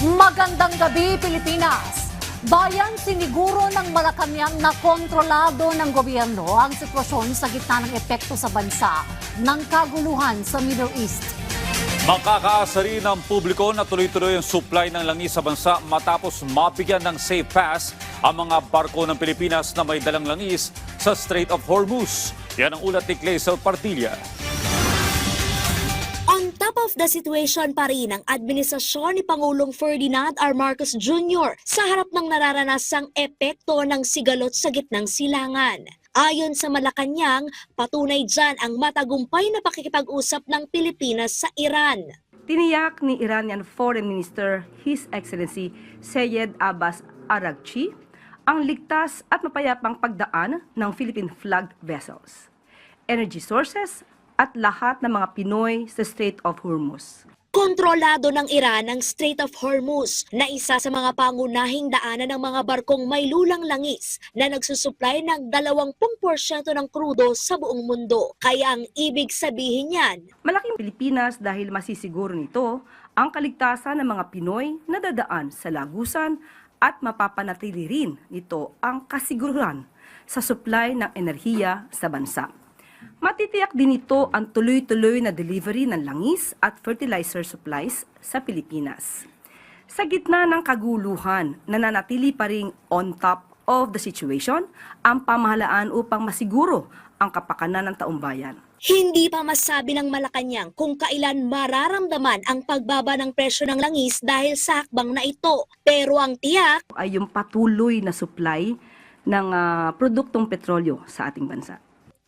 Magandang gabi, Pilipinas! Bayan siniguro ng Malacanang na kontrolado ng gobyerno ang sitwasyon sa gitna ng epekto sa bansa ng kaguluhan sa Middle East. Makakaasa rin ng publiko na tuloy-tuloy ang supply ng langis sa bansa matapos mabigyan ng safe pass ang mga barko ng Pilipinas na may dalang langis sa Strait of Hormuz. Yan ang ulat ni Clazel Partilla. On top of the situation pa rin ang administrasyon ni Pangulong Ferdinand R. Marcos Jr. sa harap ng nararanasang epekto ng sigalot sa gitnang silangan. Ayon sa Malacanang, patunay dyan ang matagumpay na pakikipag-usap ng Pilipinas sa Iran. Tiniyak ni Iranian Foreign Minister His Excellency Syed Abbas Araghchi ang ligtas at mapayapang pagdaan ng Philippine-flagged vessels, energy sources at lahat ng mga Pinoy sa Strait of Hormuz. Kontrolado ng Iran ang Strait of Hormuz na isa sa mga pangunahing daanan ng mga barkong may lulang langis na nagsusupply ng 20% ng krudo sa buong mundo. Kaya ang ibig sabihin niyan, Malaking Pilipinas dahil masisiguro nito ang kaligtasan ng mga Pinoy na dadaan sa lagusan at mapapanatili rin nito ang kasiguruhan sa supply ng enerhiya sa bansa. Matitiyak din ito ang tuloy-tuloy na delivery ng langis at fertilizer supplies sa Pilipinas. Sa gitna ng kaguluhan, nananatili pa rin on top of the situation ang pamahalaan upang masiguro ang kapakanan ng taumbayan. hindi pa masabi ng Malacanang kung kailan mararamdaman ang pagbaba ng presyo ng langis dahil sa hakbang na ito. Pero ang tiyak, Ay yung patuloy na supply ng produktong petrolyo sa ating bansa.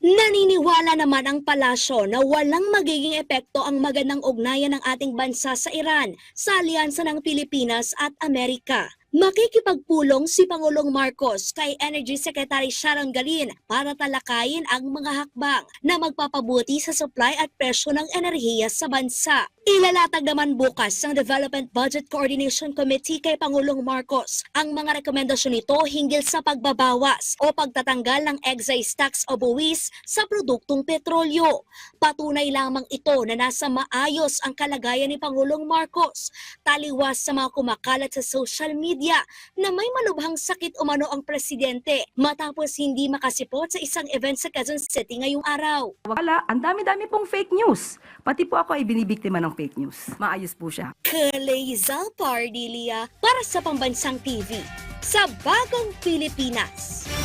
naniniwala naman ang palasyo na walang magiging epekto ang magandang ugnayan ng ating bansa sa Iran sa alyansa ng Pilipinas at Amerika. Makikipagpulong si Pangulong Marcos kay Energy Secretary Sharon Garin para talakayin ang mga hakbang na magpapabuti sa supply at presyo ng enerhiya sa bansa. Ilalatag naman bukas ng Development Budget Coordination Committee kay Pangulong Marcos ang mga rekomendasyon nito hinggil sa pagbabawas o pagtatanggal ng excise tax o buwis sa produktong petrolyo. Patunay lamang ito na nasa maayos ang kalagayan ni Pangulong Marcos, taliwas sa mga kumakalat sa social media na may malubhang sakit umano ang presidente matapos hindi makasipot sa isang event sa Quezon City ngayong araw. Wala, ang dami-dami pong fake news. Pati po ako ay binibiktima ng fake news. Maayos po siya. Clazel Partilla para sa Pambansang TV sa Bagong Pilipinas.